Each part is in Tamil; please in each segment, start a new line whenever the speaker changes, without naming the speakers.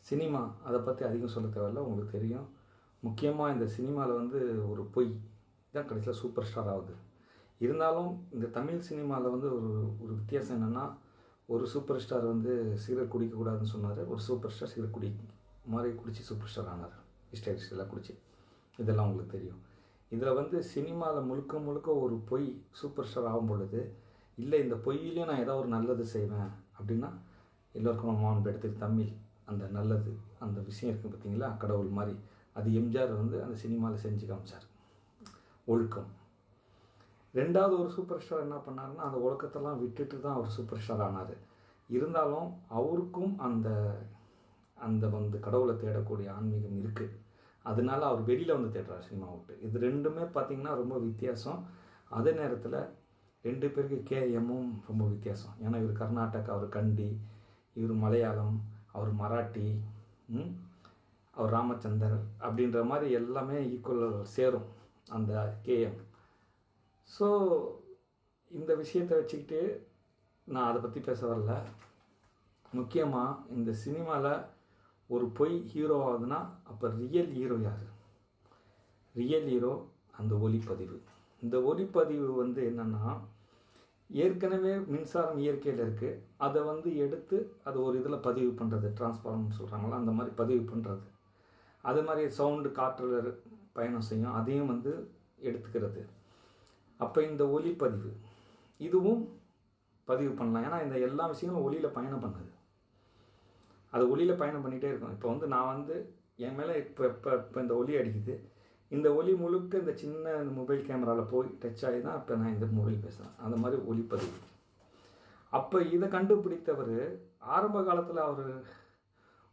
சினிமா அதை பற்றி அதிகம் சொல்ல தேவையில்ல, உங்களுக்கு தெரியும். முக்கியமாக இந்த சினிமாவில் வந்து ஒரு பொய் தான் கடைசியில் சூப்பர் ஸ்டார் ஆகுது. இருந்தாலும் இந்த தமிழ் சினிமாவில் வந்து ஒரு ஒரு வித்தியாசம் என்னென்னா, ஒரு சூப்பர் ஸ்டார் வந்து சிகரெட் குடிக்கக்கூடாதுன்னு சொன்னார். ஒரு சூப்பர் ஸ்டார் சிகரெட் மாதிரி குடித்து சூப்பர் ஸ்டார் ஆனார். ஹிஸ்டரிஸ்டெல்லாம் குடிச்சு, இதெல்லாம் உங்களுக்கு தெரியும். இதில் வந்து சினிமாவில் முழுக்க முழுக்க ஒரு பொய் சூப்பர் ஸ்டார் ஆகும் பொழுது, இல்லை இந்த பொய்யிலையும் நான் ஏதாவது ஒரு நல்லது செய்வேன் அப்படின்னா, எல்லோருக்கும் மான் எடுத்துக்கு தமிழ் அந்த நல்லது அந்த விஷயம் இருக்குது பார்த்தீங்களா, கடவுள் மாதிரி. அது எம்ஜிஆர் வந்து அந்த சினிமாவில் செஞ்சு காமிச்சார். ஒழுக்கம். ரெண்டாவது ஒரு சூப்பர் ஸ்டார் என்ன பண்ணாருன்னா, அந்த ஒழுக்கத்தெல்லாம் விட்டுட்டு தான் அவர் சூப்பர் ஸ்டார் ஆனார். இருந்தாலும் அவருக்கும் அந்த அந்த வந்து கடவுளை தேடக்கூடிய ஆன்மீகம் இருக்குது. அதனால அவர் வெளியில் வந்து தேடுறார் சினிமா விட்டு. இது ரெண்டுமே பார்த்திங்கன்னா ரொம்ப வித்தியாசம். அதே நேரத்தில் ரெண்டு பேருக்கு கேஎம்மும் ரொம்ப வித்தியாசம். ஏன்னா இவர் கர்நாடகா, அவர் கண்டி, இவர் மலையாளம், அவர் மராட்டி, அவர் ராமச்சந்தர் அப்படின்ற மாதிரி எல்லாமே ஈக்குவல் சேரும் அந்த கேஎம். ஸோ இந்த விஷயத்தை வச்சுக்கிட்டு நான் அதை பற்றி பேச வரல. முக்கியமாக இந்த சினிமாவில் ஒரு பொய் ஹீரோ ஆகுதுன்னா அப்போ ரியல் ஹீரோ யார்? ரியல் ஹீரோ அந்த ஒளிப்பதிவு. இந்த ஒளிப்பதிவு வந்து என்னென்னா, ஏற்கனவே மின்சாரம் இயற்கையில் இருக்குது, அதை வந்து எடுத்து அதை ஒரு இதில் பதிவு பண்ணுறது, டிரான்ஸ்ஃபார்மர்னு சொல்கிறாங்களா, அந்த மாதிரி பதிவு பண்ணுறது. அது மாதிரி சவுண்டு காற்றில் பயணம் செய்யும், அதையும் வந்து எடுத்துக்கிறது. அப்போ இந்த ஒளிப்பதிவு இதுவும் பதிவு பண்ணலாம். ஏன்னா இந்த எல்லா விஷயங்களும் ஒளியில் பயணம் பண்ணுது. அது ஒளியில் பயணம் பண்ணிகிட்டே இருக்கும். இப்போ வந்து நான் வந்து என் மேலே இப்போ இந்த ஒளி அடிக்குது. இந்த ஒளி முழுக்க இந்த சின்ன மொபைல் கேமராவில் போய் டச் ஆகி தான் இப்போ நான் இந்த மொபைல் பேசுகிறேன். அந்த மாதிரி ஒளிப்பதிவு. அப்போ இதை கண்டுபிடித்தவர் ஆரம்ப காலத்தில் அவர்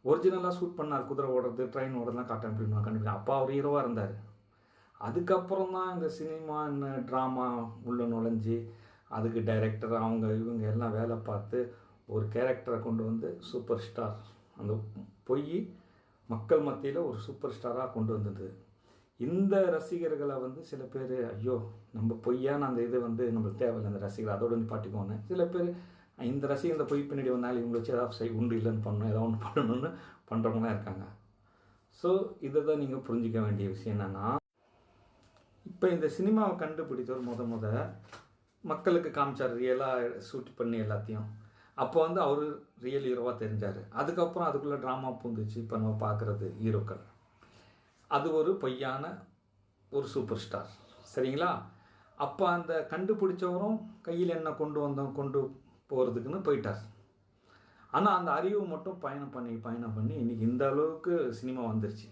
ஒரிஜினலாக ஷூட் பண்ணார். குதிரை ஓடுறது, ட்ரெயின் ஓடுறதுலாம் காட்ட அப்படின்னு கண்டுபிடிச்சேன். அப்போ அவர் ஹீரோவாக இருந்தார். அதுக்கப்புறம் தான் இந்த சினிமா ட்ராமா உள்ள நுழைஞ்சி அதுக்கு டைரக்டர் அவங்க இவங்க எல்லாம் வேலை பார்த்து ஒரு கேரக்டரை கொண்டு வந்து சூப்பர் ஸ்டார், அந்த பொய் மக்கள் மத்தியில் ஒரு சூப்பர் ஸ்டாராக கொண்டு வந்தது. இந்த ரசிகர்களை வந்து சில பேர், ஐயோ நம்ம பொய்யான அந்த இது வந்து நம்மளுக்கு தேவையில்லை, அந்த ரசிகர் அதோடு நிப்பாட்டிக்கோன்னு. சில பேர் இந்த ரசிகர் இந்த பொய் பின்னாடி வந்தாலும் இவங்க வச்சு ஏதாவது உண்டு இல்லைன்னு பண்ணணும், ஏதாவது ஒன்று பண்ணணும்னு பண்ணுறவங்களாம் இருக்காங்க. ஸோ இதை தான் நீங்கள் புரிஞ்சிக்க வேண்டிய விஷயம் என்னென்னா, இப்போ இந்த சினிமாவை கண்டுபிடித்தவர் முத மக்களுக்கு காமிச்சார், ரியலாக ஷூட் பண்ணி எல்லாத்தையும். அப்போ வந்து அவர் ரியல் ஹீரோவாக தெரிஞ்சார். அதுக்கப்புறம் அதுக்குள்ளே ட்ராமா பூந்துச்சு. இப்போ நம்ம பார்க்குறது ஹீரோக்கள், அது ஒரு பொய்யான ஒரு சூப்பர் ஸ்டார். சரிங்களா? அப்போ அந்த கண்டுபிடிச்சவரும் கையில் என்ன கொண்டு போகிறதுக்குன்னு போயிட்டார். ஆனால் அந்த அறிவு மட்டும் பயணம் பண்ணி இன்றைக்கி இந்த அளவுக்கு சினிமா வந்துருச்சு.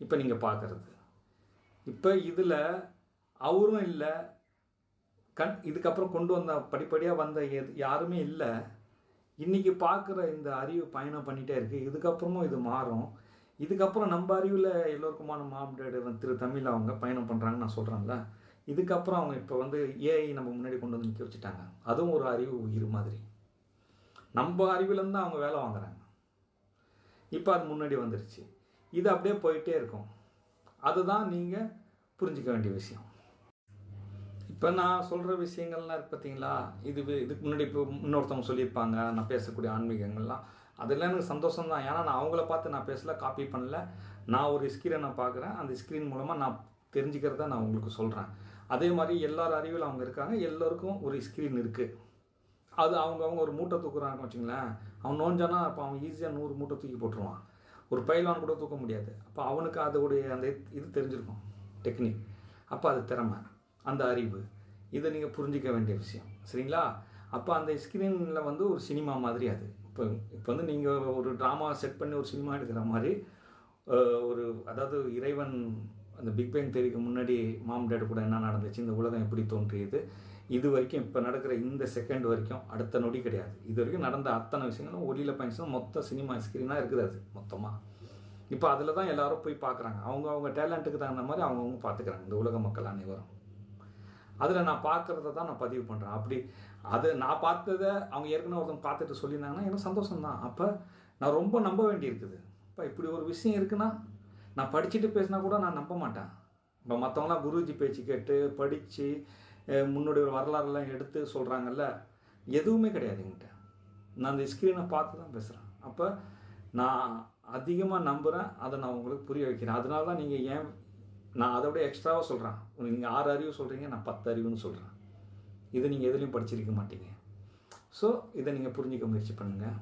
இப்போ நீங்கள் பார்க்குறது, இப்போ இதில் அவரும் இல்லை, இதுக்கப்புறம் கொண்டு வந்த படிப்படியாக வந்த யாருமே இல்லை. இன்றைக்கி பார்க்குற இந்த அறிவு பயணம் பண்ணிகிட்டே இருக்குது. இதுக்கப்புறமும் இது மாறும். இதுக்கப்புறம் நம்ம அறிவில் எல்லோருக்குமான மாம்டேடு திரு தமிழ் அவங்க பயணம் பண்ணுறாங்கன்னு நான் சொல்கிறேன்ல. இதுக்கப்புறம் அவங்க இப்போ வந்து ஏஐ நம்ம முன்னாடி கொண்டு வந்து நிற்க வச்சுட்டாங்க. அதுவும் ஒரு அறிவு உயிர் மாதிரி. நம்ம அறிவிலேருந்து தான் அவங்க வேலை வாங்குறாங்க. இப்போ அது முன்னாடி வந்துருச்சு. இது அப்படியே போயிட்டே இருக்கும். அதுதான் நீங்கள் புரிஞ்சிக்க வேண்டிய விஷயம். இப்போ நான் சொல்கிற விஷயங்கள்லாம் இருக்குது பார்த்தீங்களா, இதுக்கு முன்னாடி இப்போ இன்னொருத்தவங்க சொல்லியிருப்பாங்க, நான் பேசக்கூடிய ஆன்மீகங்கள்லாம். அதெல்லாம் எனக்கு சந்தோஷம் தான். ஏன்னா நான் அவங்கள பார்த்து நான் பேசல, காப்பி பண்ணல. நான் ஒரு ஸ்க்ரீனை நான் பார்க்குறேன். அந்த ஸ்க்ரீன் மூலமாக நான் தெரிஞ்சுக்கிறத நான் உங்களுக்கு சொல்கிறேன். அதே மாதிரி எல்லார் அறிவில் அவங்க இருக்காங்க. எல்லோருக்கும் ஒரு ஸ்க்ரீன் இருக்குது. அது அவங்க ஒரு மூட்டை தூக்குறாங்கன்னு வச்சுங்களேன். அவன் நோஞ்சானா அப்போ அவன் ஈஸியாக 100 மூட்டை தூக்கி போட்டுருவான். ஒரு பைலான் கூட தூக்க முடியாது. அப்போ அவனுக்கு அதோடைய அந்த இது தெரிஞ்சிருக்கும், டெக்னிக். அப்போ அது திறமை, அந்த அறிவு, இதை நீங்கள் புரிஞ்சிக்க வேண்டிய விஷயம். சரிங்களா? அப்போ அந்த ஸ்க்ரீனில் வந்து ஒரு சினிமா மாதிரி அது. இப்போ வந்து நீங்கள் ஒரு ட்ராமா செட் பண்ணி ஒரு சினிமா எடுக்கிற மாதிரி அதாவது இறைவன் அந்த பிக் பேங் தியரிக்கு முன்னாடி மாம் டேட் கூட என்ன நடந்துச்சு, இந்த உலகம் எப்படி தோன்றியது, இது வரைக்கும் இப்போ நடக்கிற இந்த செகண்ட் வரைக்கும் அடுத்த நொடி கிடையாது. இது வரைக்கும் நடந்த அத்தனை விஷயங்களும் ஒளியில் பயணிச்சு மொத்த சினிமா ஸ்க்ரீனாக இருக்குது அது மொத்தமாக. இப்போ அதில் தான் எல்லோரும் போய் பார்க்குறாங்க. அவங்க டேலண்ட்டுக்கு தகுந்த மாதிரி அவங்கவுங்க பார்த்துக்கிறாங்க, இந்த உலக மக்கள் அனைவரும். அதில் நான் பார்க்குறத தான் நான் பதிவு பண்ணுறேன். அப்படி அது நான் பார்த்ததை அவங்க ஏற்கனவே ஒருத்தவங்க பார்த்துட்டு சொல்லியிருந்தாங்கன்னா எனக்கு சந்தோஷம்தான். அப்போ நான் ரொம்ப நம்ப வேண்டியிருக்குது. இப்போ இப்படி ஒரு விஷயம் இருக்குன்னா நான் படிச்சுட்டு பேசினா கூட நான் நம்ப மாட்டேன். இப்போ மற்றவங்களாம் குருஜி பேச்சு கேட்டு படித்து முன்னுடைய ஒரு வரலாறுலாம் எடுத்து சொல்கிறாங்கல்ல, எதுவுமே கிடையாது என்கிட்ட. நான் அந்த ஸ்க்ரீனை பார்த்து தான் பேசுகிறேன். அப்போ நான் அதிகமாக நம்புகிறேன், அதை நான் உங்களுக்கு புரிய வைக்கிறேன். அதனால தான் நீங்கள் ஏன் நான் அதை விட எக்ஸ்ட்ராவாக சொல்கிறேன். நீங்கள் 6 அறிவு சொல்கிறீங்க, நான் 10 அறிவுன்னு சொல்கிறேன். இதை நீங்கள் எதுலேயும் படிச்சிருக்க மாட்டீங்க. ஸோ இதை நீங்கள் புரிஞ்சிக்க முயற்சி பண்ணுங்கள்.